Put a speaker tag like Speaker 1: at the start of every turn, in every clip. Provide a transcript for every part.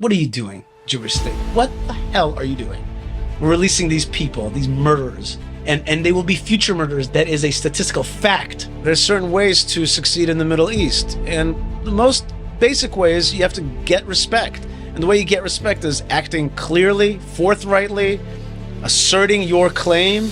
Speaker 1: What are you doing, Jewish state? What the hell are you doing? We're releasing these people, these murderers, and they will be future murderers. That is a statistical fact. There's certain ways to succeed in the Middle East, and the most basic way is you have to get respect. And the way you get respect is acting clearly, forthrightly, asserting your claim,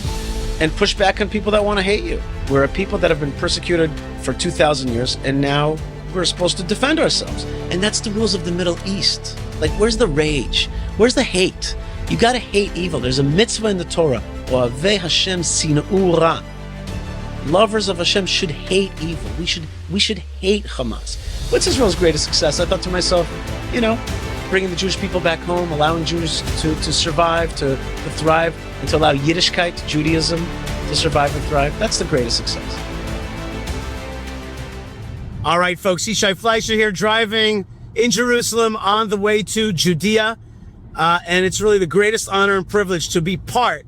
Speaker 1: and push back on people that want to hate you. We're a people that have been persecuted for 2,000 years, and now we're supposed to defend ourselves. And that's the rules of the Middle East. Like, where's the rage? Where's the hate? You gotta hate evil. There's a mitzvah in the Torah. Ohavei Hashem sin'u ra. Lovers of Hashem should hate evil. We should hate Hamas. What's Israel's greatest success? I thought to myself, bringing the Jewish people back home, allowing Jews to survive, to thrive, and to allow Yiddishkeit, Judaism, to survive and thrive. That's the greatest success. All right, folks, Yishai Fleischer here, driving in Jerusalem on the way to Judea. And it's really the greatest honor and privilege to be part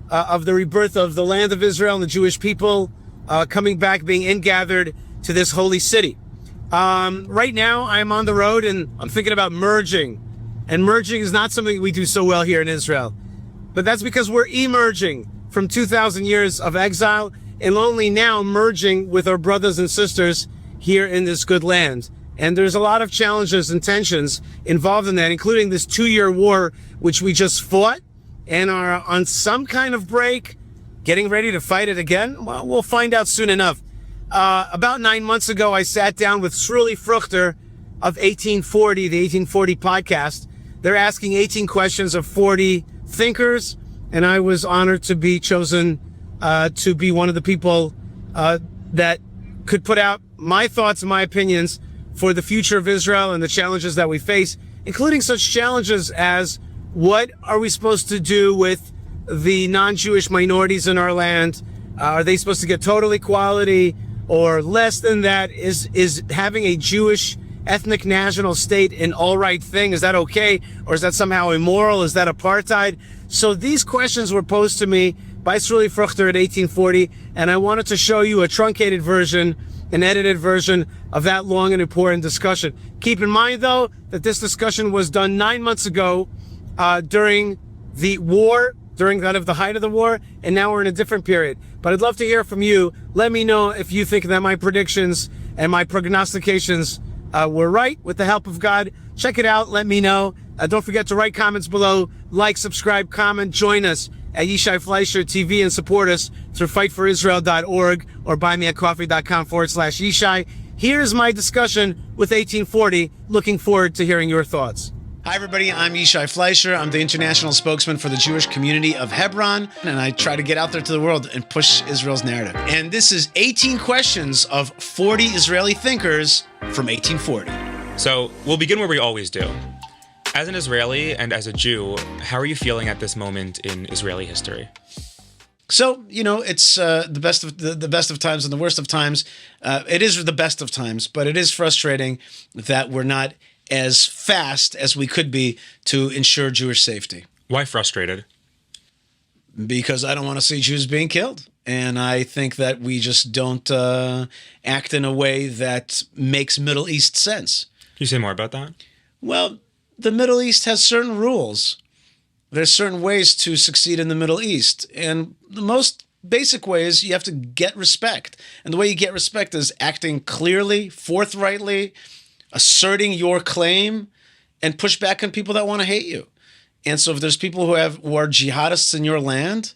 Speaker 1: of the rebirth of the land of Israel and the Jewish people coming back, being ingathered to this holy city. Right now, I'm on the road and I'm thinking about merging. And merging is not something we do so well here in Israel. But that's because we're emerging from 2,000 years of exile and only now merging with our brothers and sisters here in this good land. And there's a lot of challenges and tensions involved in that, including this 2-year war, which we just fought and are on some kind of break, getting ready to fight it again. Well, we'll find out soon enough. About 9 months ago, I sat down with Sruli Fruchter of 1840, the 1840 podcast. They're asking 18 questions of 40 thinkers, and I was honored to be chosen to be one of the people that could put out my thoughts and my opinions for the future of Israel and the challenges that we face, including such challenges as what are we supposed to do with the non-Jewish minorities in our land? Are they supposed to get total equality or less than that? Is having a Jewish ethnic national state an all right thing? Is that okay? Or is that somehow immoral? Is that apartheid? So these questions were posed to me by Sruli Fruchter at 1840, and I wanted to show you a truncated version, an edited version of that long and important discussion. Keep in mind, though, that this discussion was done 9 months ago during the war, during the height of the war, and now we're in a different period. But I'd love to hear from you. Let me know if you think that my predictions and my prognostications were right with the help of God. Check it out. Let me know. Don't forget to write comments below, like, subscribe, comment, join us at Yishai Fleischer TV and support us through fightforisrael.org or buymeacoffee.com/Yishai. Here's my discussion with 1840. Looking forward to hearing your thoughts. Hi, everybody. I'm Yishai Fleischer. I'm the international spokesman for the Jewish community of Hebron, and I try to get out there to the world and push Israel's narrative. And this is 18 questions of 40 Israeli thinkers from 1840.
Speaker 2: So we'll begin where we always do. As an Israeli and as a Jew, how are you feeling at this moment in Israeli history?
Speaker 1: So, it's the best of times and the worst of times. It is the best of times, but it is frustrating that we're not as fast as we could be to ensure Jewish safety.
Speaker 2: Why frustrated?
Speaker 1: Because I don't want to see Jews being killed. And I think that we just don't act in a way that makes Middle East sense.
Speaker 2: Can you say more about that?
Speaker 1: Well, the Middle East has certain rules. There's certain ways to succeed in the Middle East. And the most basic way is you have to get respect. And the way you get respect is acting clearly, forthrightly, asserting your claim, and push back on people that want to hate you. And so if there's people who are jihadists in your land,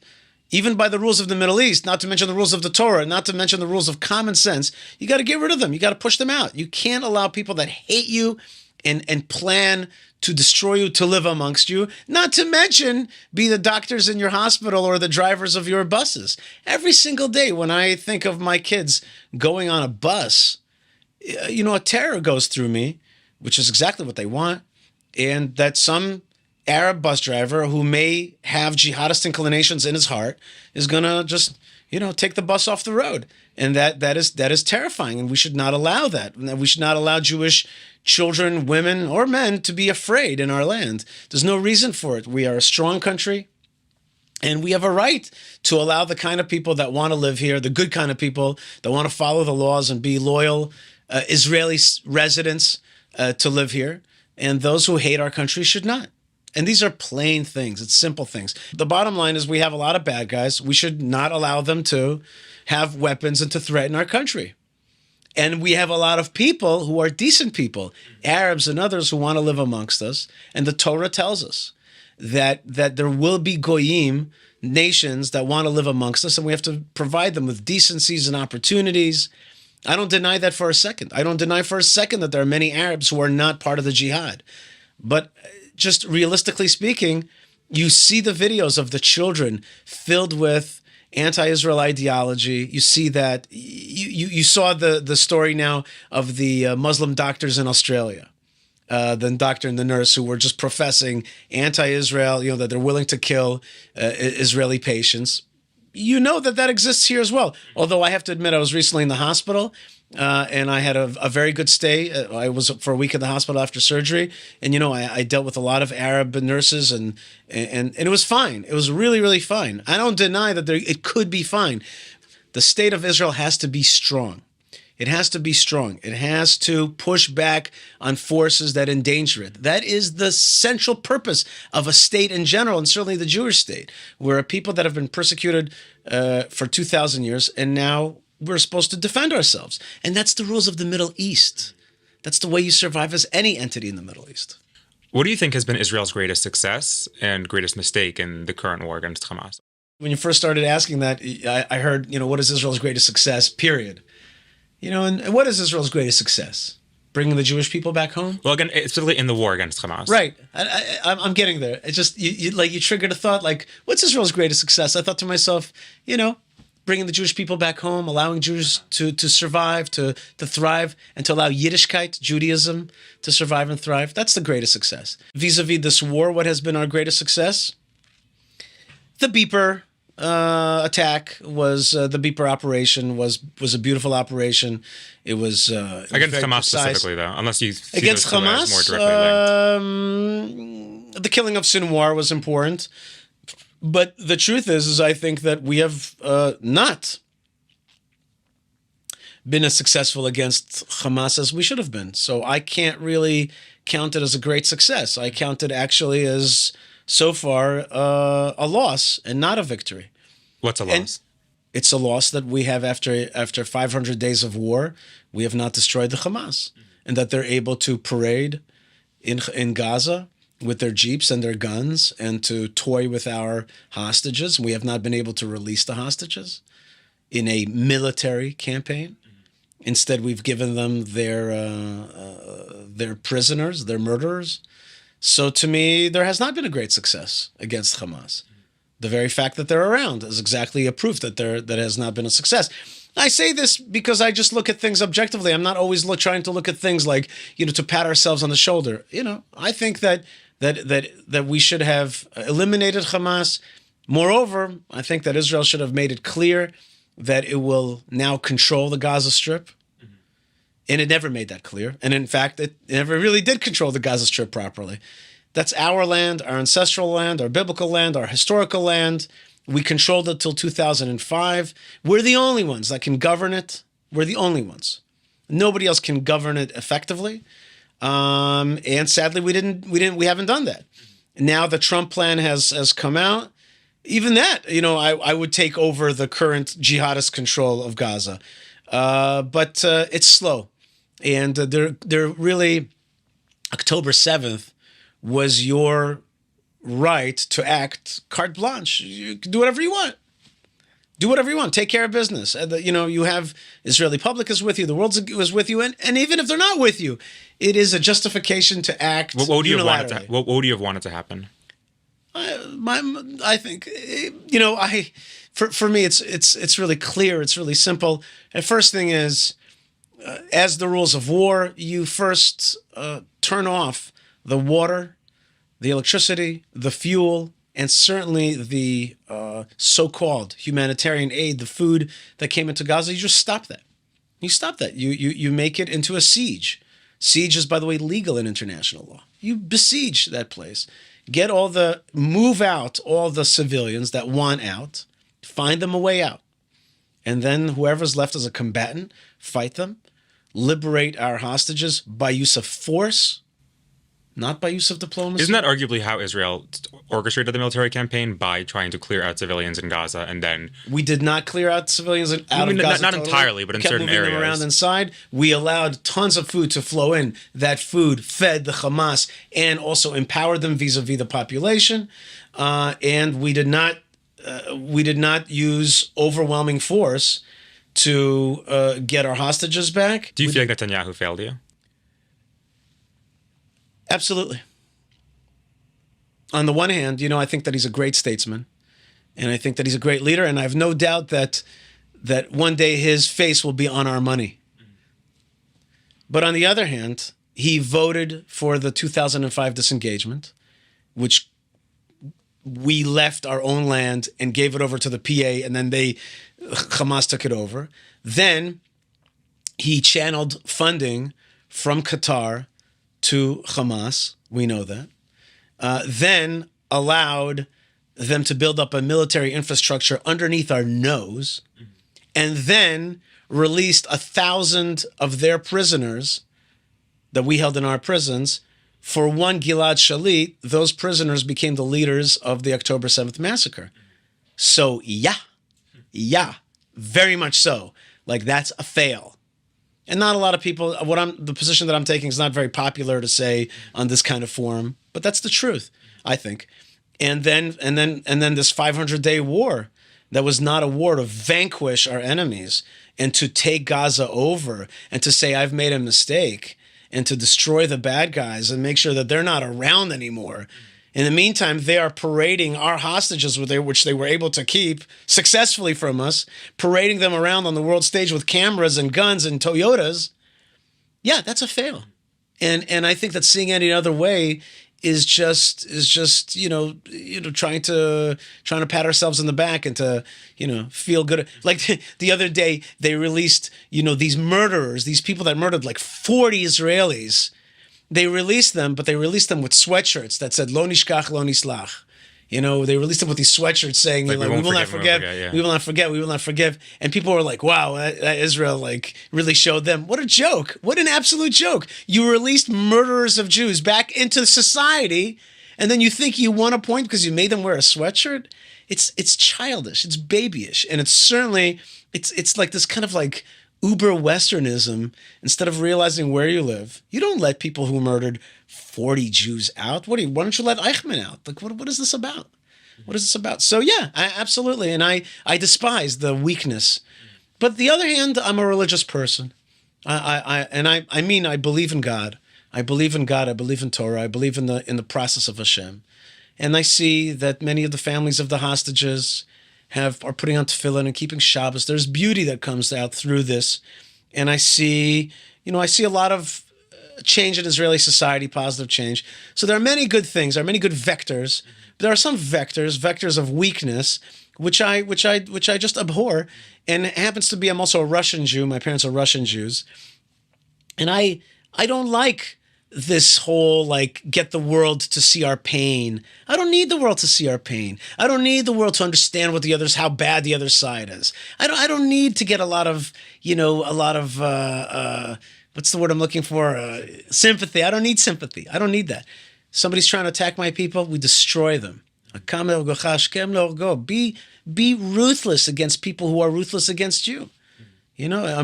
Speaker 1: even by the rules of the Middle East, not to mention the rules of the Torah, not to mention the rules of common sense, you got to get rid of them. You got to push them out. You can't allow people that hate you and plan to destroy you to live amongst you, not to mention be the doctors in your hospital or the drivers of your buses. Every single day when I think of my kids going on a bus, a terror goes through me, which is exactly what they want, and that some Arab bus driver who may have jihadist inclinations in his heart is going to just, take the bus off the road. And that is terrifying, and we should not allow that. And we should not allow Jewish children, women, or men to be afraid in our land. There's no reason for it. We are a strong country, and we have a right to allow the kind of people that want to live here, the good kind of people that want to follow the laws and be loyal Israeli residents to live here. and those who hate our country should not. And these are plain things. It's simple things. The bottom line is we have a lot of bad guys. We should not allow them to have weapons and to threaten our country. And we have a lot of people who are decent people, Arabs and others who want to live amongst us. And the Torah tells us that there will be goyim, nations that want to live amongst us, and we have to provide them with decencies and opportunities. I don't deny that for a second. I don't deny for a second that there are many Arabs who are not part of the jihad. But just realistically speaking, you see the videos of the children filled with anti-Israel ideology. You see that. You saw the story now of the Muslim doctors in Australia, the doctor and the nurse who were just professing anti-Israel, that they're willing to kill Israeli patients. You know that exists here as well. Although I have to admit, I was recently in the hospital, and I had a very good stay. I was for a week in the hospital after surgery, and I dealt with a lot of Arab nurses, and it was fine. It was really, really fine. I don't deny that it could be fine. The state of Israel has to be strong. It has to be strong. It has to push back on forces that endanger it. That is the central purpose of a state in general, and certainly the Jewish state. We're a people that have been persecuted for 2,000 years, and now we're supposed to defend ourselves. And that's the rules of the Middle East. That's the way you survive as any entity in the Middle East.
Speaker 2: What do you think has been Israel's greatest success and greatest mistake in the current war against Hamas?
Speaker 1: When you first started asking that, I heard, what is Israel's greatest success, period. And what is Israel's greatest success? Bringing the Jewish people back home?
Speaker 2: Well, again, specifically in the war against Hamas.
Speaker 1: Right. I'm getting there. It's just, you triggered a thought, like, what's Israel's greatest success? I thought to myself, bringing the Jewish people back home, allowing Jews to survive, to thrive, and to allow Yiddishkeit, Judaism, to survive and thrive. That's the greatest success. Vis-a-vis this war, what has been our greatest success? The beeper attack was the beeper operation was a beautiful operation. It was
Speaker 2: against Hamas specifically, though, unless you see
Speaker 1: against
Speaker 2: those
Speaker 1: Hamas
Speaker 2: more directly linked.
Speaker 1: The killing of Sinwar was important, but the truth is I think that we have not been as successful against Hamas as we should have been. So I can't really count it as a great success. I count it actually as, so far, a loss and not a victory.
Speaker 2: What's a loss?
Speaker 1: And it's a loss that we have after 500 days of war, we have not destroyed the Hamas, and that they're able to parade in Gaza with their jeeps and their guns and to toy with our hostages. We have not been able to release the hostages in a military campaign. Instead, we've given them their prisoners, their murderers. So to me, there has not been a great success against Hamas. The very fact that they're around is exactly a proof that that has not been a success. I say this because I just look at things objectively. I'm not always trying to look at things like, to pat ourselves on the shoulder. I think that we should have eliminated Hamas. Moreover, I think that Israel should have made it clear that it will now control the Gaza Strip. And it never made that clear. And in fact, it never really did control the Gaza Strip properly. That's our land, our ancestral land, our biblical land, our historical land. We controlled it till 2005. We're the only ones that can govern it. We're the only ones. Nobody else can govern it effectively. And sadly, we haven't done that. Now the Trump plan has come out. Even that, I would take over the current jihadist control of Gaza. But it's slow. And they're really, October 7th was your right to act carte blanche. You can do whatever you want. Do whatever you want. Take care of business. You have Israeli public is with you. The world is with you. And even if they're not with you, it is a justification to act unilaterally.
Speaker 2: What would you have wanted to happen?
Speaker 1: I think, for me, it's really clear. It's really simple. The first thing is, as the rules of war, you first turn off the water, the electricity, the fuel, and certainly the so-called humanitarian aid, the food that came into Gaza. You just stop that. You stop that. You make it into a siege. Siege is, by the way, legal in international law. You besiege that place. Move out all the civilians that want out, find them a way out. And then whoever's left as a combatant, fight them, liberate our hostages by use of force, not by use of diplomacy.
Speaker 2: Isn't that arguably how Israel orchestrated the military campaign, by trying to clear out civilians in Gaza and then...
Speaker 1: We did not clear out civilians out of Gaza
Speaker 2: not
Speaker 1: totally.
Speaker 2: entirely, but in certain areas.
Speaker 1: We kept moving them around inside. We allowed tons of food to flow in. That food fed the Hamas and also empowered them vis-a-vis the population. And we did not use overwhelming force to get our hostages back.
Speaker 2: Do you feel like Netanyahu failed you?
Speaker 1: Absolutely. On the one hand, I think that he's a great statesman, and I think that he's a great leader, and I have no doubt that one day his face will be on our money. But on the other hand, he voted for the 2005 disengagement, which we left our own land and gave it over to the PA, and then Hamas took it over. Then he channeled funding from Qatar to Hamas, we know that, then allowed them to build up a military infrastructure underneath our nose, and then released 1,000 of their prisoners that we held in our prisons. For one Gilad Shalit, those prisoners became the leaders of the October 7th massacre. So yeah, very much so. Like, that's a fail. And not a lot of people, the position that I'm taking is not very popular to say on this kind of forum, but that's the truth, I think. And then this 500-day war that was not a war to vanquish our enemies and to take Gaza over and to say, I've made a mistake, and to destroy the bad guys and make sure that they're not around anymore. In the meantime, they are parading our hostages, which they were able to keep successfully from us, parading them around on the world stage with cameras and guns and Toyotas. Yeah, that's a fail. And I think that seeing any other way is just trying to pat ourselves on the back and to feel good. Like the other day, they released these murderers, these people that murdered like 40 Israelis. They released them, but they released them with sweatshirts that said "Lo nishkach, lo nislach." They released them with these sweatshirts saying, "We will not forget, we will not forget, we will not forgive." And people were like, "Wow, Israel really showed them. What a joke! What an absolute joke! You released murderers of Jews back into society, and then you think you won a point because you made them wear a sweatshirt? It's childish. It's babyish, and it's certainly it's like this kind of like uber Westernism. Instead of realizing where you live, you don't let people who murdered 40 Jews out. Why don't you let Eichmann out? Like, what is this about? What is this about? So yeah, absolutely. And I despise the weakness. But the other hand, I'm a religious person. I believe in God. I believe in God. I believe in Torah. I believe in the process of Hashem. And I see that many of the families of the hostages are putting on tefillin and keeping Shabbos. There's beauty that comes out through this. And I see a lot of change in Israeli society, positive change. So there are many good things, there are many good vectors, but there are some vectors of weakness, which I just abhor. And it happens to be, I'm also a Russian Jew. My parents are Russian Jews. And I don't like this whole, get the world to see our pain. I don't need the world to see our pain. I don't need the world to understand how bad the other side is. I don't need to get a lot of what's the word I'm looking for? Sympathy. I don't need sympathy. I don't need that. Somebody's trying to attack my people, we destroy them. Be ruthless against people who are ruthless against you. Like,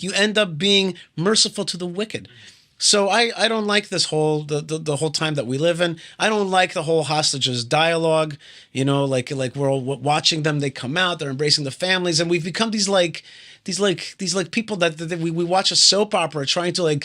Speaker 1: you end up being merciful to the wicked. So I don't like this whole the whole time that we live in. I don't like the whole hostages dialogue. Like we're all watching them. They come out. They're embracing the families, and we've become these people that we watch a soap opera trying to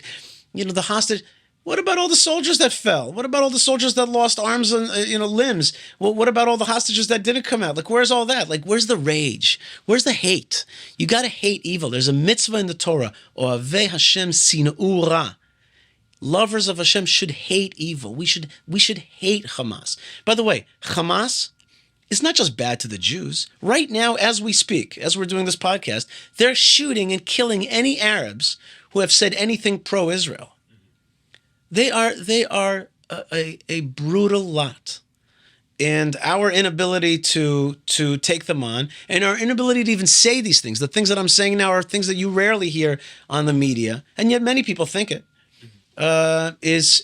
Speaker 1: the hostage. What about all the soldiers that fell? What about all the soldiers that lost arms and limbs? Well, what about all the hostages that didn't come out? Where's all that? Where's the rage? Where's the hate? You got to hate evil. There's a mitzvah in the Torah. Ohavei Hashem sin'u ra. Lovers of Hashem should hate evil. We should hate Hamas. By the way, Hamas is not just bad to the Jews. Right now, as we speak, as we're doing this podcast, they're shooting and killing any Arabs who have said anything pro-Israel. They are a brutal lot. and our inability to take them on, and our inability to even say these things. The things that I'm saying now are things that you rarely hear on the media, and yet many people think it is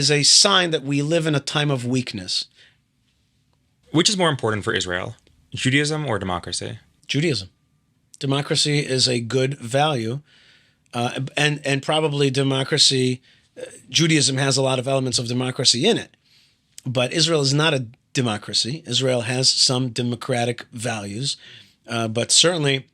Speaker 1: a sign that we live in a time of weakness.
Speaker 2: Which is more important for Israel, Judaism or democracy?
Speaker 1: Judaism. Democracy is a good value, and probably democracy. Judaism has a lot of elements of democracy in it, but Israel is not a democracy. Israel has some democratic values, but certainly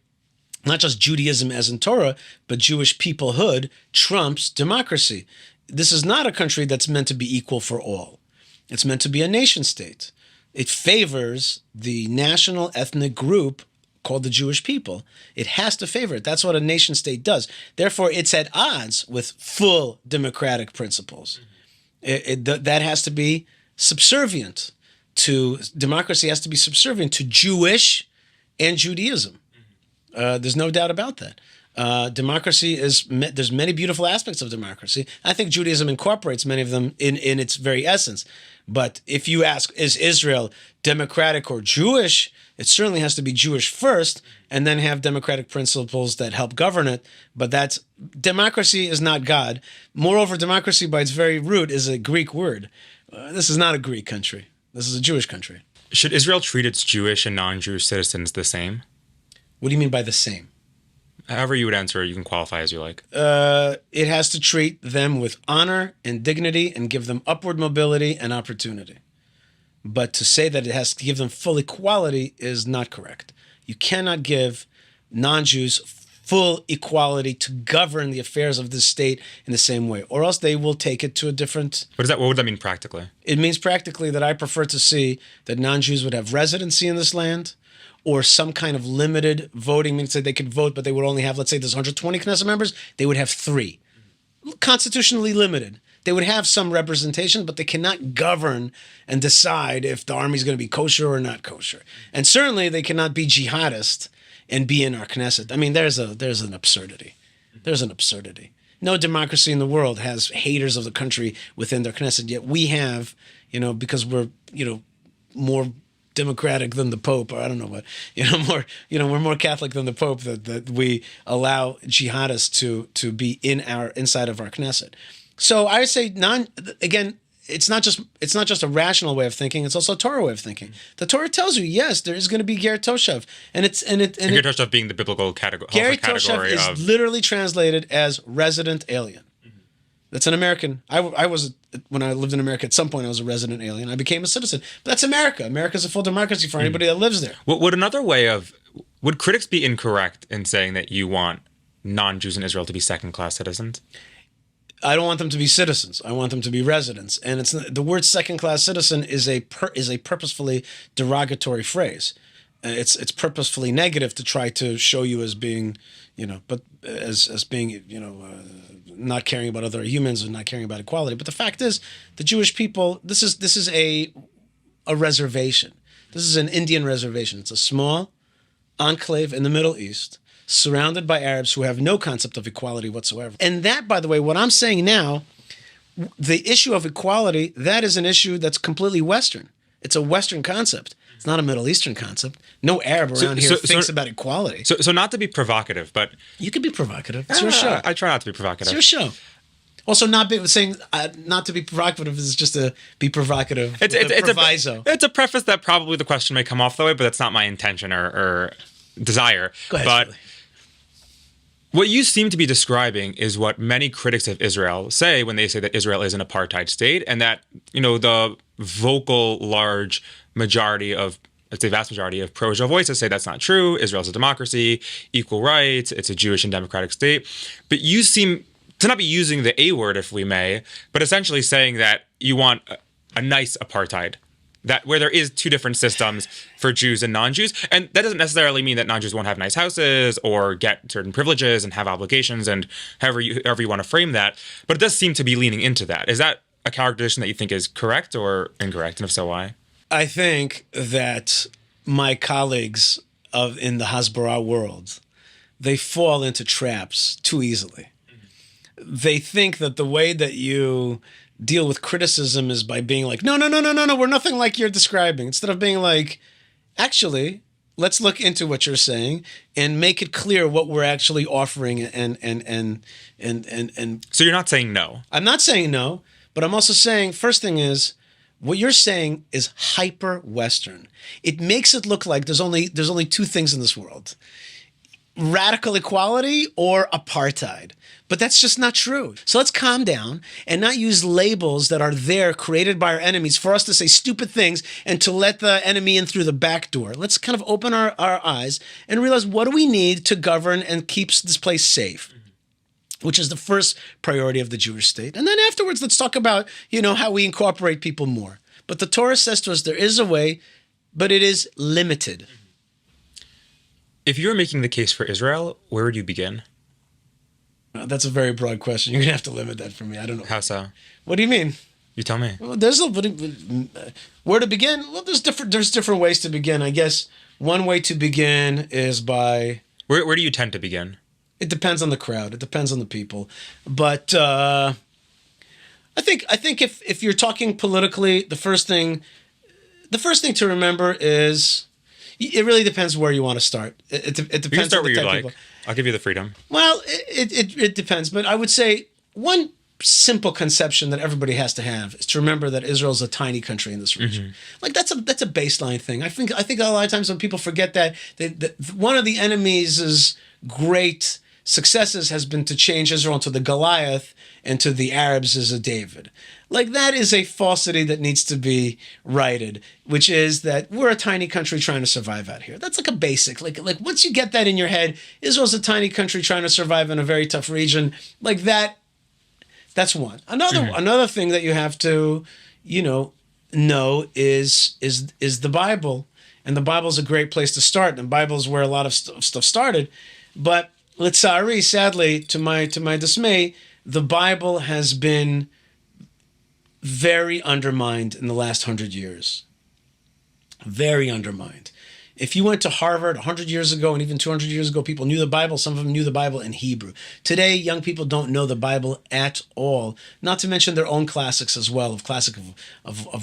Speaker 1: not just Judaism as in Torah, but Jewish peoplehood trumps democracy. This is not a country that's meant to be equal for all. It's meant to be a nation state. It favors the national ethnic group called the Jewish people. It has to favor it. That's what a nation state does. Therefore, it's at odds with full democratic principles. That has to be subservient to, democracy has to be subservient to Jewish and Judaism. There's no doubt about that. Democracy there's many beautiful aspects of democracy. I think Judaism incorporates many of them in its very essence. But if you ask, is Israel democratic or Jewish? It certainly has to be Jewish first, and then have democratic principles that help govern it. But democracy is not God. Moreover, democracy by its very root is a Greek word. This is not a Greek country. This is a Jewish country.
Speaker 2: Should Israel treat its Jewish and non-Jewish citizens the same?
Speaker 1: What do you mean by the same?
Speaker 2: However you would answer, you can qualify as you like.
Speaker 1: It has to treat them with honor and dignity and give them upward mobility and opportunity. But to say that it has to give them full equality is not correct. You cannot give non-Jews full equality to govern the affairs of this state in the same way, or else they will take it to a different...
Speaker 2: What would that mean practically?
Speaker 1: It means practically that I prefer to see that non-Jews would have residency in this land, or some kind of limited voting, means that they could vote, but they would only have, let's say there's 120 Knesset members, they would have 3. Constitutionally limited. They would have some representation, but they cannot govern and decide if the army is going to be kosher or not kosher. And certainly they cannot be jihadist and be in our Knesset. I mean, there's an absurdity. There's an absurdity. No democracy in the world has haters of the country within their Knesset, yet we have, because we're, more democratic than the Pope, or I don't know what, we're more Catholic than the Pope, that we allow jihadists to be inside of our Knesset. So I would say it's not just a rational way of thinking, it's also a Torah way of thinking. The Torah tells you, yes, there is going to be Ger Toshav. And Ger
Speaker 2: Toshav being the biblical category.
Speaker 1: Ger Toshav is literally translated as resident alien. That's an American. When I lived in America, at some point I was a resident alien. I became a citizen. But that's America. America's a full democracy for anybody that lives there.
Speaker 2: Would critics be incorrect in saying that you want non-Jews in Israel to be second-class citizens?
Speaker 1: I don't want them to be citizens. I want them to be residents. And the word second-class citizen is a purposefully derogatory phrase. It's purposefully negative to try to show you as being, but as being, not caring about other humans and not caring about equality. But the fact is, the Jewish people, this is a reservation. This is an Indian reservation. It's a small enclave in the Middle East, surrounded by Arabs who have no concept of equality whatsoever. And that, by the way, what I'm saying now, the issue of equality, that is an issue that's completely Western. It's a Western concept. It's not a Middle Eastern concept. No Arab around here thinks about equality.
Speaker 2: So not to be provocative, but...
Speaker 1: You can be provocative. It's your show.
Speaker 2: I try not to be provocative.
Speaker 1: It's your show. Also, not to be provocative is just to be provocative. It's a proviso.
Speaker 2: It's a preface that probably the question may come off that way, but that's not my intention or desire.
Speaker 1: Go ahead,
Speaker 2: but
Speaker 1: Sruli.
Speaker 2: What you seem to be describing is what many critics of Israel say when they say that Israel is an apartheid state, and that, the vocal large majority of, let's say vast majority of pro-Israel voices say that's not true. Israel's a democracy, equal rights, it's a Jewish and democratic state. But you seem to not be using the A word, if we may, but essentially saying that you want a nice apartheid, that where there is two different systems for Jews and non-Jews. And that doesn't necessarily mean that non-Jews won't have nice houses or get certain privileges and have obligations and however you want to frame that. But it does seem to be leaning into that. Is that a characterization that you think is correct or incorrect? And if so, why?
Speaker 1: I think that my colleagues in the Hasbara world, they fall into traps too easily. They think that the way that you deal with criticism is by being like, no, no, no, no, no, no, we're nothing like you're describing. Instead of being like, actually, let's look into what you're saying and make it clear what we're actually offering. And
Speaker 2: So you're not saying no.
Speaker 1: I'm not saying no, but I'm also saying, first thing is, what you're saying is hyper Western. It makes it look like there's only two things in this world: radical equality or apartheid. But that's just not true. So let's calm down and not use labels that are there created by our enemies for us to say stupid things and to let the enemy in through the back door. Let's kind of open our eyes and realize, what do we need to govern and keep this place safe? Which is the first priority of the Jewish state. And then afterwards, let's talk about, how we incorporate people more. But the Torah says to us there is a way, but it is limited.
Speaker 2: If you were making the case for Israel, where would you begin?
Speaker 1: That's a very broad question. You're going to have to limit that for me. I don't know.
Speaker 2: How so?
Speaker 1: What do you mean?
Speaker 2: You tell me.
Speaker 1: Well, where to begin? Well, there's different ways to begin. I guess one way to begin is by...
Speaker 2: Where do you tend to begin?
Speaker 1: It depends on the crowd. It depends on the people. But I think if you're talking politically, the first thing to remember is it really depends where you want to start. It depends.
Speaker 2: You can start where you like.
Speaker 1: People.
Speaker 2: I'll give you the freedom.
Speaker 1: Well, it depends. But I would say one simple conception that everybody has to have is to remember that Israel is a tiny country in this region. Mm-hmm. Like that's a baseline thing. I think a lot of times when people forget that one of the enemy's great successes has been to change Israel into the Goliath and to the Arabs as a David. Like, that is a falsity that needs to be righted, which is that we're a tiny country trying to survive out here. That's like a basic, like once you get that in your head, Israel's a tiny country trying to survive in a very tough region, like that's one. Another thing that you have to, know is the Bible. And the Bible's a great place to start. And the Bible's where a lot of stuff started. But L'tzari, sadly, to my dismay, the Bible has been very undermined in the last 100 years. Very undermined. If you went to Harvard 100 years ago and even 200 years ago, people knew the Bible. Some of them knew the Bible in Hebrew. Today, young people don't know the Bible at all, not to mention their own classics as well, of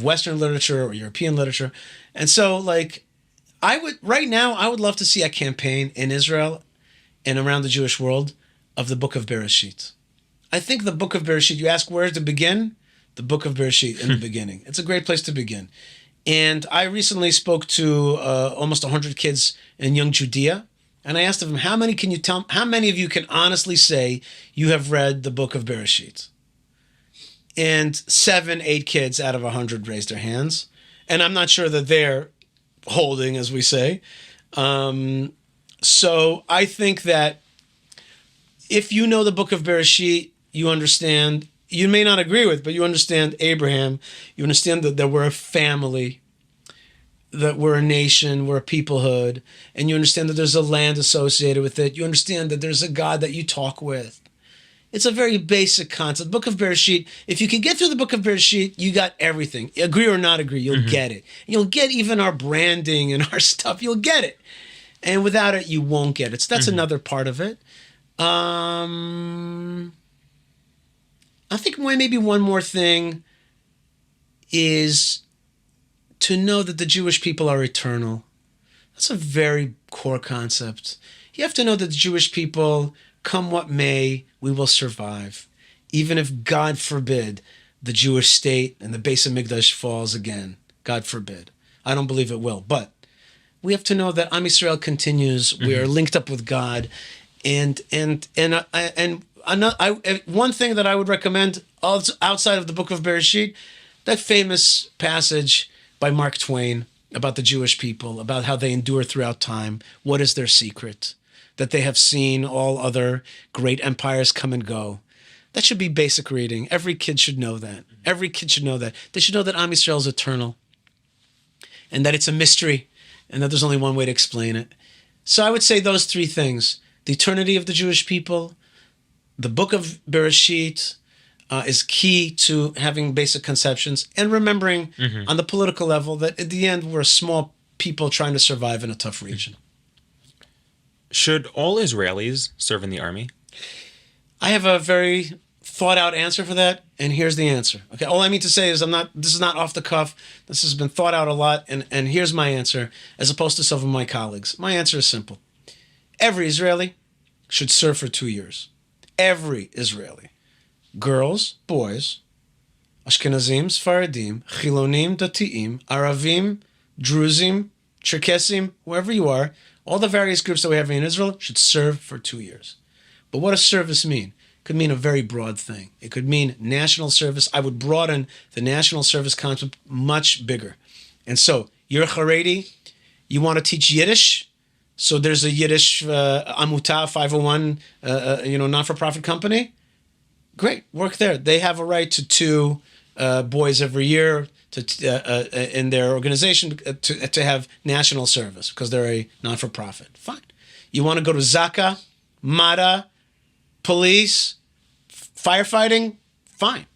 Speaker 1: Western literature or European literature. And so, I would love to see a campaign in Israel and around the Jewish world of the Book of Bereshit. I think the Book of Bereshit, you ask where to begin? The Book of Bereshit in the beginning. It's a great place to begin. And I recently spoke to almost 100 kids in young Judea, and I asked them, how many of you can honestly say you have read the Book of Bereshit? And 7, 8 kids out of 100 raised their hands. And I'm not sure that they're holding, as we say. So I think that if you know the Book of Bereshit, you understand, you may not agree with, but you understand Abraham, you understand that we're a family, that we're a nation, we're a peoplehood, and you understand that there's a land associated with it. You understand that there's a God that you talk with. It's a very basic concept. Book of Bereshit, if you can get through the Book of Bereshit, you got everything. Agree or not agree, you'll get it. You'll get even our branding and our stuff, you'll get it. And without it, you won't get it. So that's another part of it. I think maybe one more thing is to know that the Jewish people are eternal. That's a very core concept. You have to know that the Jewish people, come what may, we will survive. Even if, God forbid, the Jewish state and the Beis HaMikdash falls again. God forbid. I don't believe it will. But we have to know that Am Yisrael continues. We are linked up with God. And one thing that I would recommend outside of the Book of Bereshit, that famous passage by Mark Twain about the Jewish people, about how they endure throughout time. What is their secret? That they have seen all other great empires come and go. That should be basic reading. Every kid should know that. Every kid should know that. They should know that Am Yisrael is eternal and that it's a mystery and that there's only one way to explain it. So I would say those 3 things. The eternity of the Jewish people, the Book of Bereshit is key to having basic conceptions, and remembering on the political level that at the end we're a small people trying to survive in a tough region. Should all Israelis serve in the army? I have a very thought out answer for that, and here's the answer. Okay, all I mean to say is this is not off the cuff. This has been thought out a lot, and here's my answer, as opposed to some of my colleagues. My answer is simple. Every Israeli should serve for 2 years. Every Israeli. Girls, boys, Ashkenazim, Sfaradim, Chilonim, Datiim, Aravim, Druzim, Cherkesim, whoever you are, all the various groups that we have in Israel should serve for 2 years. But what does service mean? It could mean a very broad thing. It could mean national service. I would broaden the national service concept much bigger. And so, you're a Haredi, you want to teach Yiddish, so there's a Yiddish Amuta 501, non-for-profit company. Great, work there. They have a right to 2 boys every year in their organization to have national service because they're a non-for-profit. Fine. You want to go to Zaka, Mada, police, firefighting? Fine.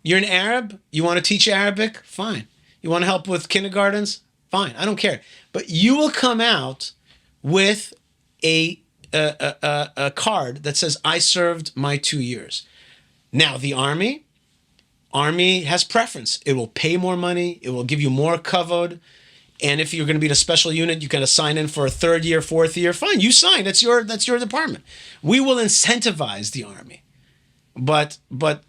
Speaker 1: You're an Arab? You want to teach Arabic? Fine. You want to help with kindergartens? Fine. I don't care. But you will come out with a card that says, I served my 2 years. Now, the Army has preference. It will pay more money. It will give you more kavod. And if you're going to be in a special unit, you got to sign in for a 3rd year, 4th year. Fine, you sign. That's your department. We will incentivize the Army. But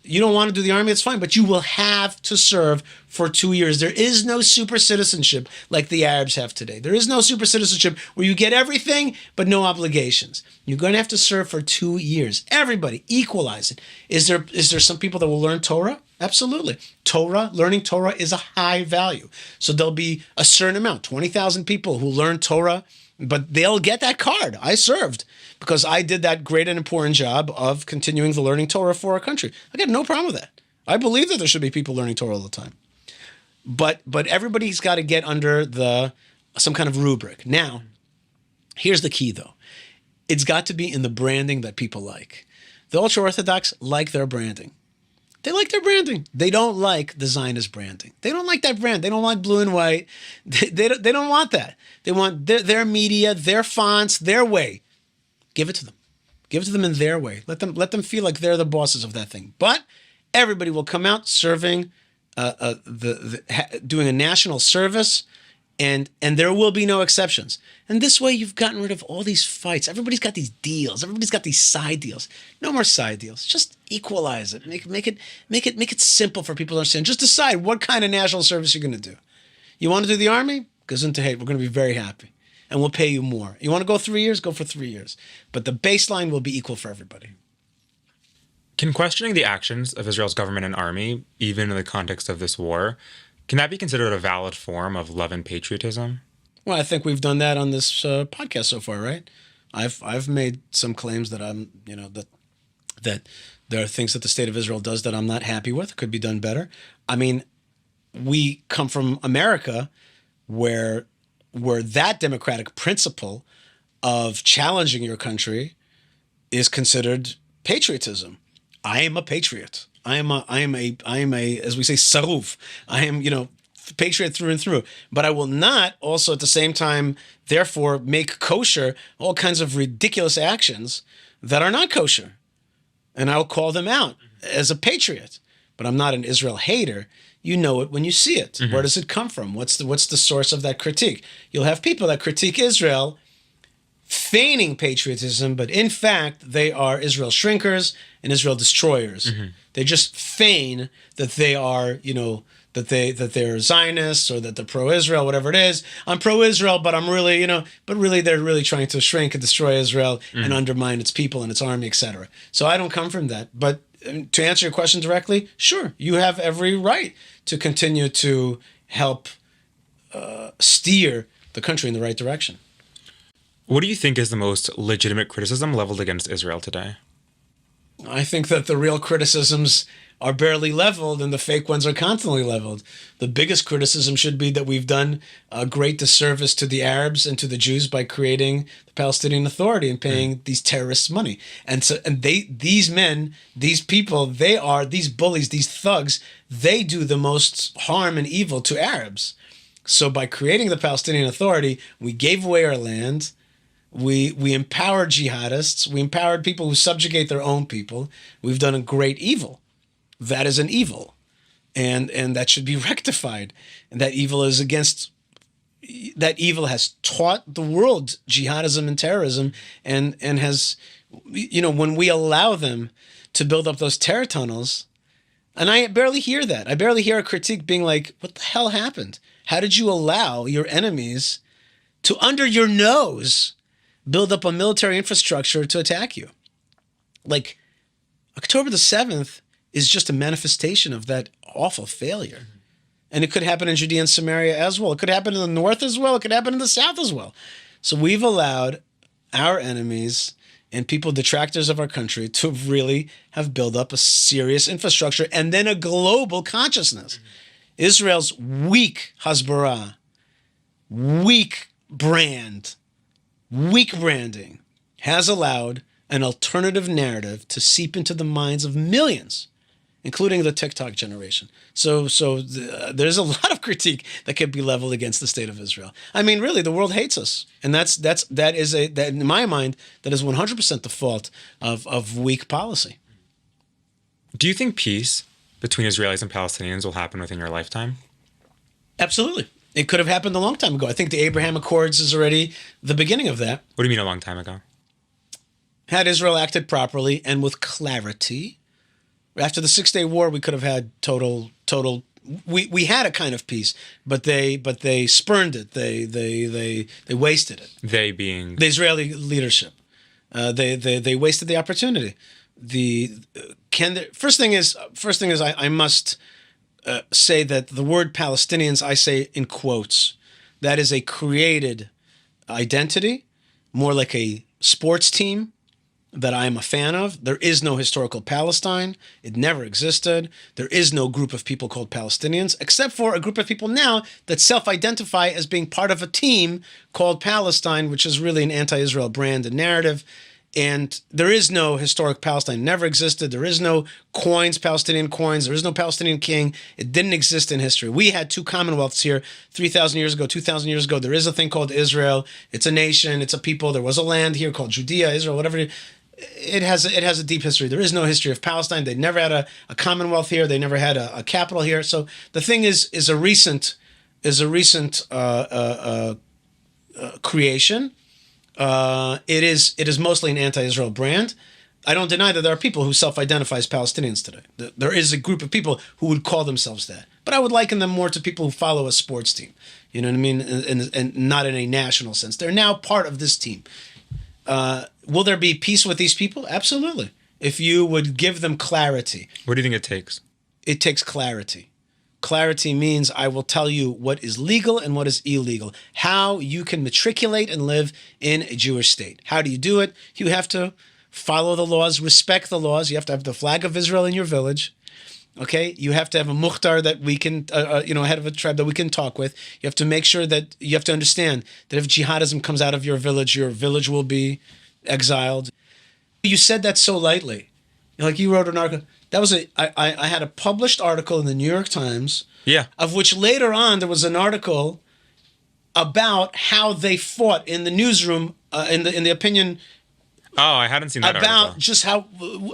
Speaker 1: you don't want to do the Army, that's fine. But you will have to serve for 2 years. There is no super citizenship like the Arabs have today. There is no super citizenship where you get everything but no obligations. You're going to have to serve for 2 years. Everybody, equalize it. Is there some people that will learn Torah? Absolutely. Learning Torah is a high value. So there'll be a certain amount, 20,000 people who learn Torah, but they'll get that card. I served because I did that great and important job of continuing the learning Torah for our country. I got no problem with that. I believe that there should be people learning Torah all the time. But everybody's got to get under some kind of rubric. Now, here's the key, though. It's got to be in the branding that people like. The ultra-Orthodox like their branding. They like their branding. They don't like the Zionist branding. They don't like that brand. They don't like blue and white. They don't want that. They want their media, their fonts, their way. Give it to them. Give it to them in their way. Let them feel like they're the bosses of that thing. But everybody will come out serving, doing a national service, and there will be no exceptions. And this way, you've gotten rid of all these fights. Everybody's got these deals. Everybody's got these side deals. No more side deals. Just equalize it. Make it simple for people to understand. Just decide what kind of national service you're going to do. You want to do the Army? Gesundheit. We're going to be very happy. And we'll pay you more. You want to go 3 years? Go for 3 years. But the baseline will be equal for everybody.
Speaker 2: Can questioning the actions of Israel's government and army, even in the context of this war, can that be considered a valid form of love and patriotism?
Speaker 1: Well, I think we've done that on this podcast so far, right? I've made some claims that that there are things that the state of Israel does that I'm not happy with. Could be done better. I mean, we come from America, where that democratic principle of challenging your country is considered patriotism. I am a patriot. I am a, as we say, saruf. I am, patriot through and through. But I will not also at the same time, therefore, make kosher all kinds of ridiculous actions that are not kosher. And I'll call them out as a patriot. But I'm not an Israel hater. You know it when you see it. Mm-hmm. Where does it come from? What's the source of that critique? You'll have people that critique Israel feigning patriotism, but in fact, they are Israel shrinkers and Israel destroyers. Mm-hmm. They just feign that they are, that they're Zionists or that they're pro-Israel, whatever it is. I'm pro-Israel, but I'm really, but really they're really trying to shrink and destroy Israel and undermine its people and its army, etc. So I don't come from that. But to answer your question directly, sure, you have every right to continue to help steer the country in the right direction.
Speaker 2: What do you think is the most legitimate criticism leveled against Israel today?
Speaker 1: I think that the real criticisms are barely leveled and the fake ones are constantly leveled. The biggest criticism should be that we've done a great disservice to the Arabs and to the Jews by creating the Palestinian Authority and paying these terrorists money. And these men, these people, these bullies, these thugs, they do the most harm and evil to Arabs. So by creating the Palestinian Authority, we gave away our land. We empowered jihadists. We empowered people who subjugate their own people. We've done a great evil. That is an evil, and that should be rectified. And that evil is against. That evil has taught the world jihadism and terrorism, and has, when we allow them to build up those terror tunnels, and I barely hear that. I barely hear a critique being like, "What the hell happened? How did you allow your enemies to, under your nose, build up a military infrastructure to attack you?" Like, October the 7th is just a manifestation of that awful failure. And it could happen in Judea and Samaria as well. It could happen in the north as well. It could happen in the south as well. So we've allowed our enemies and people, detractors of our country, to really have built up a serious infrastructure and then a global consciousness. Israel's weak Hasbara, weak brand, weak branding has allowed an alternative narrative to seep into the minds of millions, including the TikTok generation. So there's a lot of critique that could be leveled against the state of Israel. I mean, really, the world hates us, and that is in my mind, that is 100% the fault of weak policy.
Speaker 2: Do you think peace between Israelis and Palestinians will happen within your lifetime?
Speaker 1: Absolutely. It could have happened a long time ago. I think the Abraham Accords is already the beginning of that.
Speaker 2: What do you mean a long time ago?
Speaker 1: Had Israel acted properly and with clarity, after the 6-Day War, we could have had total. We had a kind of peace, but they spurned it. They wasted it.
Speaker 2: They being
Speaker 1: the Israeli leadership. They wasted the opportunity. First thing is I must say that the word Palestinians, I say in quotes, that is a created identity, more like a sports team that I am a fan of. There is no historical Palestine. It never existed. There is no group of people called Palestinians, except for a group of people now that self-identify as being part of a team called Palestine, which is really an anti-Israel brand and narrative. And there is no historic Palestine. It never existed. There is no coins, Palestinian coins. There is no Palestinian king. It didn't exist in history. We had two commonwealths here 3,000 years ago, 2,000 years ago. There is a thing called Israel. It's a nation. It's a people. There was a land here called Judea, Israel, whatever. It has a deep history. There is no history of Palestine. They never had a commonwealth here. They never had a capital here. So the thing is a recent creation. It is mostly an anti-Israel brand. I don't deny that there are people who self-identify as Palestinians today. There is a group of people who would call themselves that. But I would liken them more to people who follow a sports team. You know what I mean? And not in a national sense. They're now part of this team. Will there be peace with these people? Absolutely. If you would give them clarity.
Speaker 2: What do you think it takes?
Speaker 1: It takes clarity. Clarity means I will tell you what is legal and what is illegal, how you can matriculate and live in a Jewish state. How do you do it? You have to follow the laws, respect the laws. You have to have the flag of Israel in your village. Okay, you have to have a muhtar that we can, head of a tribe that we can talk with. You have to make sure that you have to understand that if jihadism comes out of your village will be exiled. You said that so lightly. Like you wrote an article. That was I had a published article in the New York Times.
Speaker 2: Yeah.
Speaker 1: Of which later on there was an article about how they fought in the newsroom, in the opinion.
Speaker 2: Oh, I hadn't seen that
Speaker 1: about
Speaker 2: article.
Speaker 1: Just how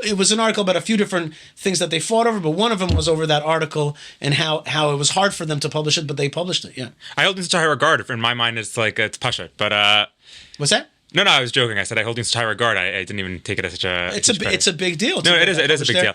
Speaker 1: it was an article about a few different things that they fought over, but one of them was over that article and how it was hard for them to publish it, but they published it. Yeah.
Speaker 2: I hold it in such high regard. In my mind, it's like it's pasha. But
Speaker 1: what's that?
Speaker 2: No, I was joking. I said I hold it in such high regard. I didn't even take it as such a.
Speaker 1: It's a big deal.
Speaker 2: No, it is a big deal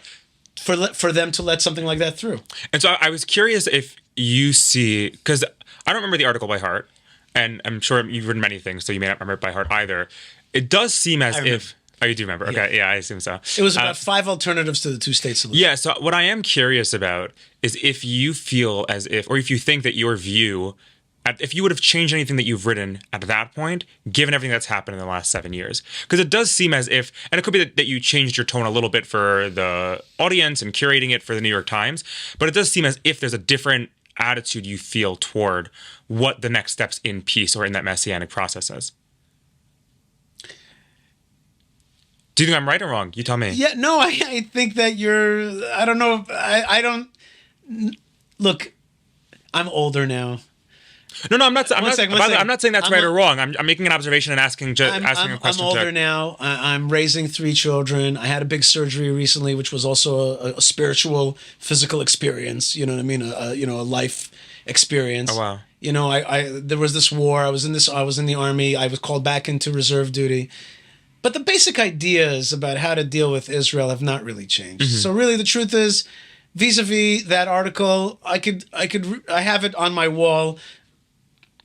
Speaker 1: for them to let something like that through.
Speaker 2: And so I was curious if you see, because I don't remember the article by heart, and I'm sure you've written many things, so you may not remember it by heart either. It does seem as if. Oh, you do remember? Okay, yeah, I assume so.
Speaker 1: It was about 5 alternatives to the two-state solution.
Speaker 2: Yeah, so what I am curious about is if you feel as if, or if you think that your view, if you would have changed anything that you've written at that point, given everything that's happened in the last 7 years. Because it does seem as if, and it could be that you changed your tone a little bit for the audience and curating it for the New York Times, but it does seem as if there's a different attitude you feel toward what the next steps in peace or in that messianic process is. Do you think I'm right or wrong? You tell me.
Speaker 1: Yeah, no, I think that I don't know. I don't. Look, I'm older now.
Speaker 2: No, I'm not.
Speaker 1: One second.
Speaker 2: I'm not saying that's right or wrong. I'm making an observation and asking a question.
Speaker 1: I'm older now. I'm raising 3 children. I had a big surgery recently, which was also a spiritual, physical experience. You know what I mean? A life experience.
Speaker 2: Oh wow.
Speaker 1: There was this war. I was in the army. I was called back into reserve duty. But the basic ideas about how to deal with Israel have not really changed.
Speaker 2: Mm-hmm.
Speaker 1: So really, the truth is, vis-a-vis that article, I have it on my wall.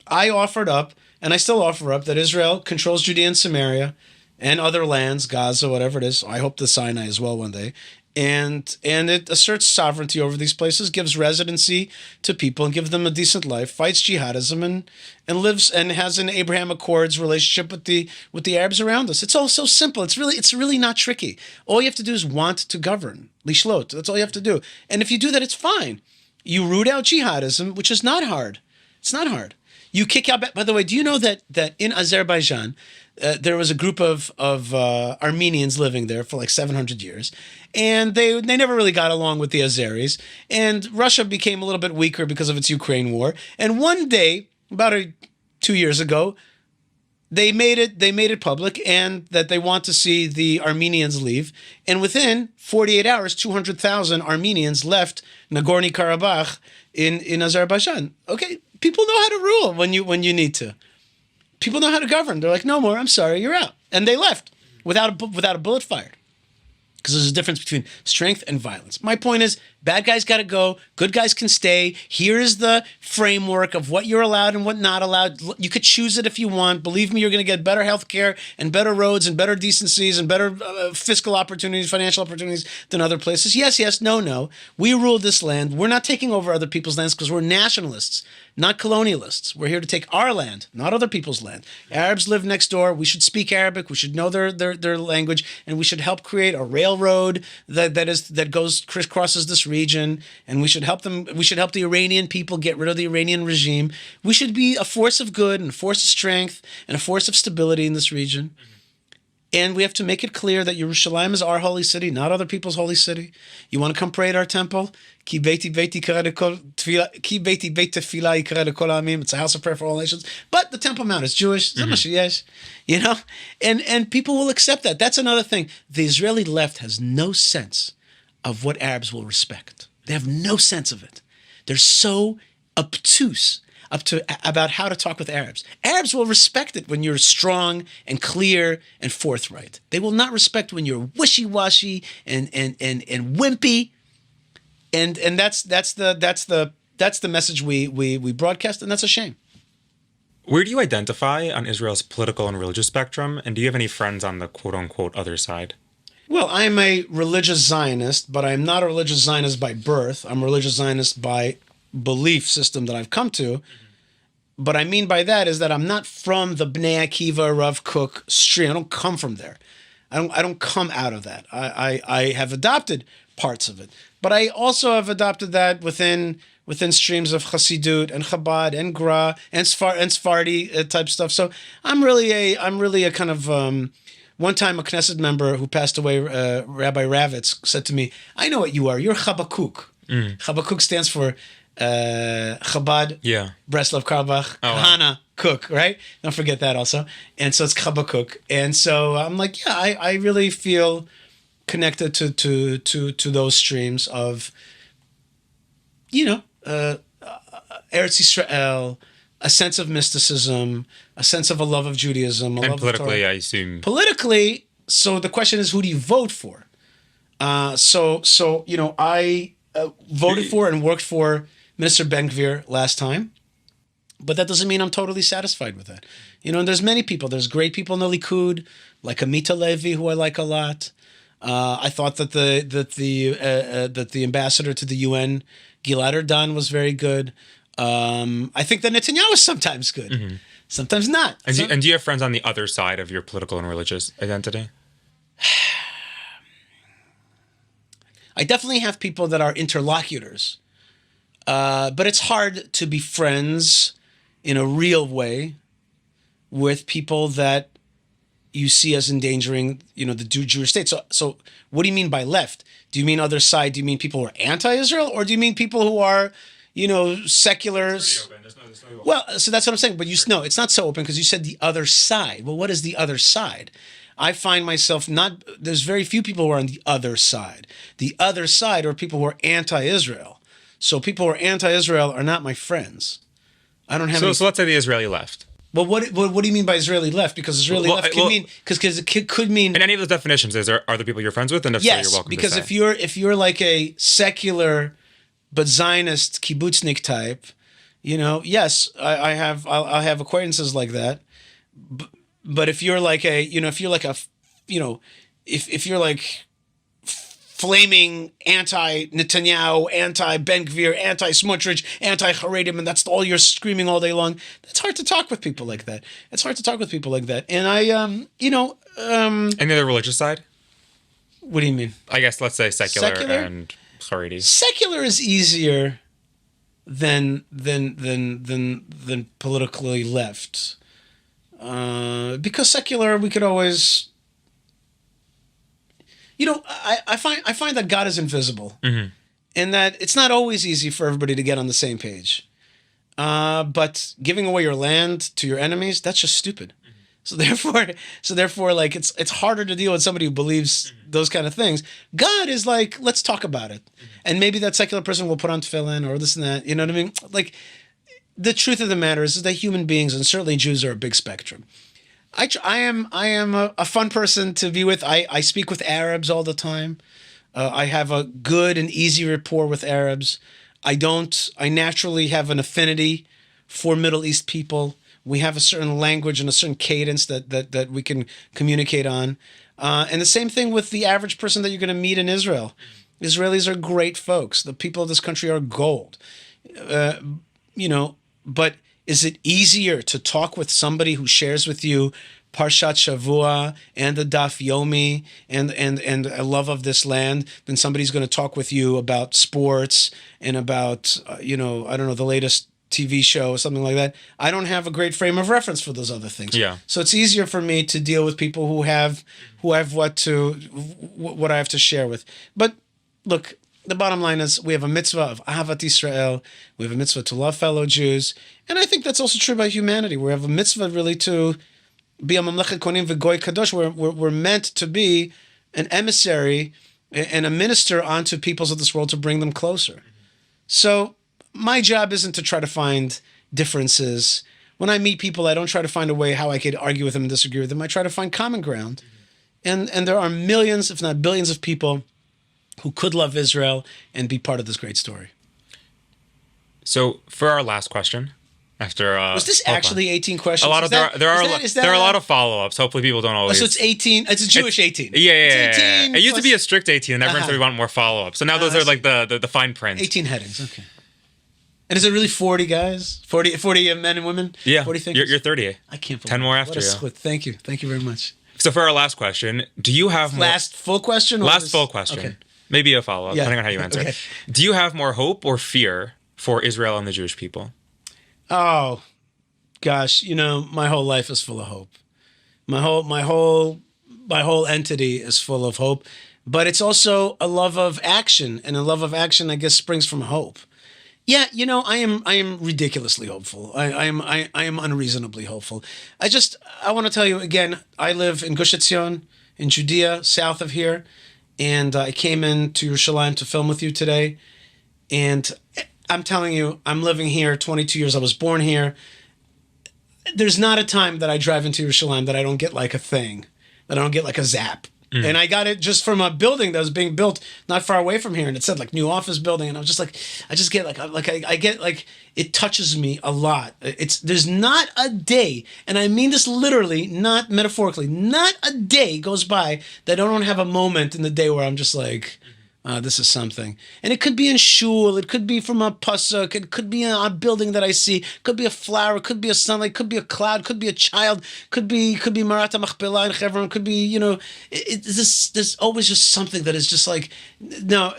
Speaker 1: I offered up, and I still offer up, that Israel controls Judea and Samaria and other lands, Gaza, whatever it is. I hope the Sinai as well one day. And it asserts sovereignty over these places, gives residency to people and gives them a decent life, fights jihadism and lives and has an Abraham Accords relationship with the Arabs around us. It's all so simple. It's really not tricky. All you have to do is want to govern. Lishlot. That's all you have to do. And if you do that, it's fine. You root out jihadism, which is not hard. It's not hard. You kick out. By the way, do you know that in Azerbaijan there was a group of Armenians living there for like 700 years, and they never really got along with the Azeris, and Russia became a little bit weaker because of its Ukraine war. And one day, about 2 years ago, they made it public and that they want to see the Armenians leave. And within 48 hours, 200,000 Armenians left Nagorno-Karabakh in Azerbaijan. Okay, people know how to rule when you need to. People know how to govern. They're like, no more. I'm sorry, you're out, and they left without a bullet fired. Because there's a difference between strength and violence. My point is, bad guys got to go. Good guys can stay. Here's the framework of what you're allowed and what not allowed. You could choose it if you want. Believe me, you're going to get better health care and better roads and better decencies and better fiscal opportunities, financial opportunities than other places. Yes, no. We rule this land. We're not taking over other people's lands because we're nationalists, not colonialists. We're here to take our land, not other people's land. Arabs live next door. We should speak Arabic. We should know their language, and we should help create a railroad that crisscrosses this region. And we should help them. We should help the Iranian people get rid of the Iranian regime. We should be a force of good and a force of strength and a force of stability in this region. Mm-hmm. And we have to make it clear that Yerushalayim is our holy city, not other people's holy city. You want to come pray at our temple? Ki beiti tefillah yikra lekol ha'amim. It's a house of prayer for all nations. But the Temple Mount is Jewish. Mm-hmm. And people will accept that. That's another thing. The Israeli left has no sense of what Arabs will respect. They have no sense of it. They're so obtuse about how to talk with Arabs. Arabs will respect it when you're strong and clear and forthright. They will not respect when you're wishy-washy and wimpy. And that's the message we broadcast, and that's a shame.
Speaker 2: Where do you identify on Israel's political and religious spectrum? And do you have any friends on the quote-unquote other side?
Speaker 1: Well, I'm a religious Zionist, but I'm not a religious Zionist by birth. I'm a religious Zionist by belief system that I've come to. But I mean by that is that I'm not from the Bnei Akiva, Rav Kook stream. I don't come from there. I don't come out of that. I have adopted parts of it, but I also have adopted that within streams of Chassidut and Chabad and Gra and Sephardi type stuff. So I'm really a kind of one time a Knesset member who passed away, Rabbi Ravitz, said to me, "I know what you are. You're Chabakuk." Chabakuk stands for Chabad, Breslov Karbach, Hana Cook, right? Don't forget that also. And so it's Chabakuk. And so I'm like, yeah, I really feel connected to those streams of, Eretz Yisrael, a sense of mysticism, a sense of a love of Judaism.
Speaker 2: And politically, I assume.
Speaker 1: Politically, so the question is, who do you vote for? I voted for and worked for Minister Ben-Gvir last time, but that doesn't mean I'm totally satisfied with that. And there's many people. There's great people in the Likud, like Amita Levi, who I like a lot. I thought that the ambassador to the UN, Gilad Erdan, was very good. I think that Netanyahu is sometimes good, sometimes not.
Speaker 2: And do you have friends on the other side of your political and religious identity?
Speaker 1: I definitely have people that are interlocutors, but it's hard to be friends in a real way with people that you see as endangering, the Jewish state. So what do you mean by left? Do you mean other side? Do you mean people who are anti-Israel, or do you mean people who are, seculars. Well, so that's what I'm saying. But no, it's not so open because you said the other side. Well, what is the other side? I find myself there's very few people who are on the other side. The other side are people who are anti-Israel. So people who are anti-Israel are not my friends. I don't have
Speaker 2: So let's say the Israeli left.
Speaker 1: Well, what do you mean by Israeli left? Because Israeli left can mean because it could mean.
Speaker 2: In any of those definitions, are the people you're friends with? And if so, you're welcome
Speaker 1: because
Speaker 2: to say.
Speaker 1: if you're like a secular but Zionist kibbutznik type, yes, I'll have acquaintances like that. But if you're like if you're like flaming anti-Netanyahu, anti-Ben Gvir, anti-Smotrich, anti-Haredim, and that's all you're screaming all day long, it's hard to talk with people like that. And
Speaker 2: Any other religious side?
Speaker 1: What do you mean?
Speaker 2: I guess let's say secular? And Haredi.
Speaker 1: Secular is easier than politically left. Because secular, we could always... I find that God is invisible, and that it's not always easy for everybody to get on the same page. But giving away your land to your enemies, that's just stupid. So therefore, like it's harder to deal with somebody who believes those kind of things. God is like, let's talk about it, and maybe that secular person will put on tefillin or this and that. You know what I mean? Like, the truth of the matter is that human beings, and certainly Jews, are a big spectrum. I am a fun person to be with. I speak with Arabs all the time. I have a good and easy rapport with Arabs. I naturally have an affinity for Middle East people. We have a certain language and a certain cadence that we can communicate on. And the same thing with the average person that you're going to meet in Israel. Israelis are great folks. The people of this country are gold. But is it easier to talk with somebody who shares with you Parshat Shavua and the Daf Yomi and a love of this land than somebody's going to talk with you about sports and about, the latest TV show or something like that? I don't have a great frame of reference for those other things.
Speaker 2: Yeah.
Speaker 1: So it's easier for me to deal with people who have what I have to share with. But look, the bottom line is we have a mitzvah of Ahavat Israel. We have a mitzvah to love fellow Jews. And I think that's also true about humanity. We have a mitzvah really to be a Mamlechet Kohanim v'Goy Kadosh. We're meant to be an emissary and a minister onto peoples of this world to bring them closer. So my job isn't to try to find differences. When I meet people, I don't try to find a way how I could argue with them and disagree with them. I try to find common ground. And there are millions, if not billions, of people who could love Israel and be part of this great story.
Speaker 2: So for our last question, after
Speaker 1: was this actually 18 questions?
Speaker 2: There are a lot of follow-ups. Hopefully people don't always...
Speaker 1: so it's 18. It's a Jewish 18.
Speaker 2: Yeah.
Speaker 1: It's 18
Speaker 2: it used to be a strict 18, and everyone said we want more follow-ups. So now those are like the fine print.
Speaker 1: 18 headings. Okay. And is it really 40 guys? 40 men and women?
Speaker 2: Yeah.
Speaker 1: 40 things?
Speaker 2: You're 38.
Speaker 1: I can't believe
Speaker 2: 10 more after
Speaker 1: you.
Speaker 2: you.
Speaker 1: Thank you. Thank you very much.
Speaker 2: So for our last question, do you have more...
Speaker 1: Last full question?
Speaker 2: Full question.
Speaker 1: Okay.
Speaker 2: Maybe a follow-up, depending on how you answer.
Speaker 1: Okay.
Speaker 2: Do you have more hope or fear for Israel and the Jewish people?
Speaker 1: Oh, gosh, my whole life is full of hope. My whole entity is full of hope, but it's also a love of action, and a love of action, I guess, springs from hope. Yeah, I am ridiculously hopeful. I am unreasonably hopeful. I want to tell you again, I live in Gush Etzion, in Judea, south of here, and I came into Yerushalayim to film with you today, and I'm telling you, I'm living here 22 years. I was born here. There's not a time that I drive into Yerushalayim that I don't get like a thing, that I don't get like a zap. And I got it just from a building that was being built not far away from here, and it said like new office building, and I was just like, I get it touches me a lot. There's not a day, and I mean this literally, not metaphorically, not a day goes by that I don't have a moment in the day where I'm just like, this is something. And it could be in shul, it could be from a pasuk, it could be a building that I see, it could be a flower, it could be a sunlight, it could be a cloud, it could be a child, could be Marat HaMachpelah in Hebron, could be, there's always just something that is just like, no,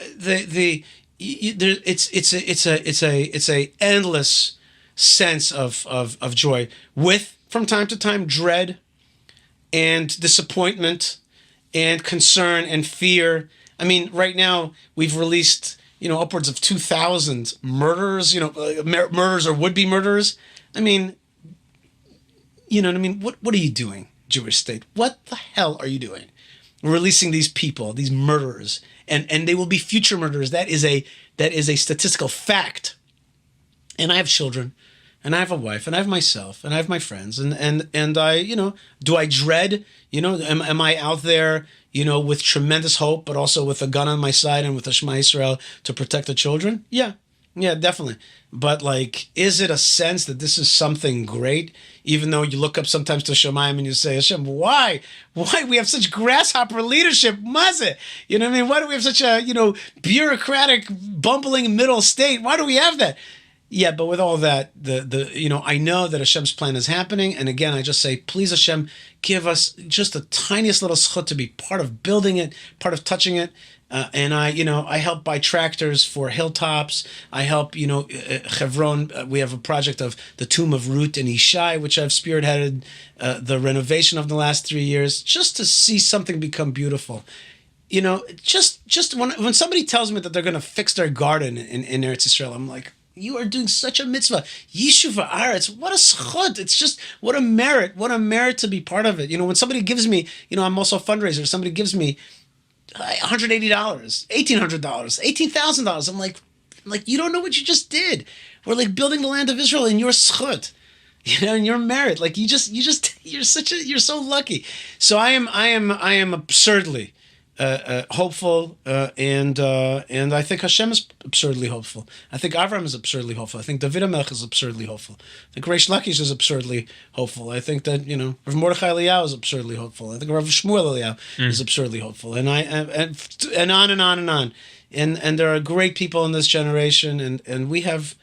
Speaker 1: it's a endless sense of joy, with from time to time dread and disappointment and concern and fear. I mean, right now we've released upwards of 2,000 murderers, murderers or would-be murderers. I mean, what are you doing, Jewish state? What the hell are you doing? Releasing these people, these murderers, and they will be future murderers. That is a statistical fact. And I have children, and I have a wife, and I have myself, and I have my friends, and I, do I dread, am I out there, with tremendous hope, but also with a gun on my side and with a Shema Yisrael to protect the children? Yeah, definitely. But is it a sense that this is something great? Even though you look up sometimes to Shemaim and you say, Hashem, why we have such grasshopper leadership? Mazeh, you know what I mean? Why do we have such a, bureaucratic, bumbling middle state? Why do we have that? Yeah, but with all that, I know that Hashem's plan is happening, and again, I just say, please Hashem, give us just the tiniest little zchut to be part of building it, part of touching it. And I help buy tractors for hilltops. I help, Chevron. We have a project of the tomb of Ruth and Yishai, which I've spearheaded the renovation of the last 3 years, just to see something become beautiful. Just when somebody tells me that they're going to fix their garden in Eretz Yisrael, I'm like, you are doing such a mitzvah. Yishuv ha'aretz, what a zchut. It's just, what a merit to be part of it. When somebody gives me, I'm also a fundraiser, somebody gives me $180, $1,800, $18,000. I'm like, you don't know what you just did. We're building the land of Israel in your zchut, in your merit. You're so lucky. So I am absurdly hopeful, and I think Hashem is absurdly hopeful. I think Avram is absurdly hopeful. I think David HaMelech is absurdly hopeful. I think Reish Lakish is absurdly hopeful. I think that Rav Mordechai Eliyahu is absurdly hopeful. I think Rav Shmuel Eliyahu is absurdly hopeful, and on and on and on. And there are great people in this generation, and we have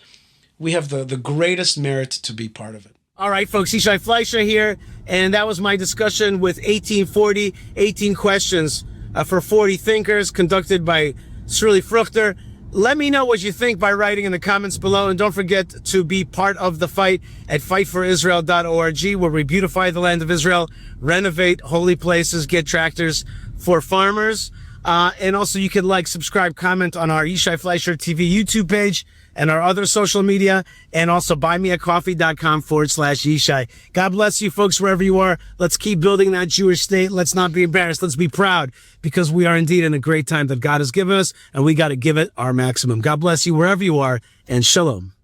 Speaker 1: the greatest merit to be part of it. All right, folks, Yishai Fleischer here, and that was my discussion with 1840, 18 questions for 40 thinkers, conducted by Sruli Fruchter. Let me know what you think by writing in the comments below, and don't forget to be part of the fight at fightforisrael.org, where we beautify the land of Israel, renovate holy places, get tractors for farmers, and also you can subscribe, comment on our Yishai Fleischer TV YouTube page and our other social media, and also buymeacoffee.com/Yishai. God bless you folks wherever you are. Let's keep building that Jewish state. Let's not be embarrassed. Let's be proud, because we are indeed in a great time that God has given us, and we got to give it our maximum. God bless you wherever you are, and shalom.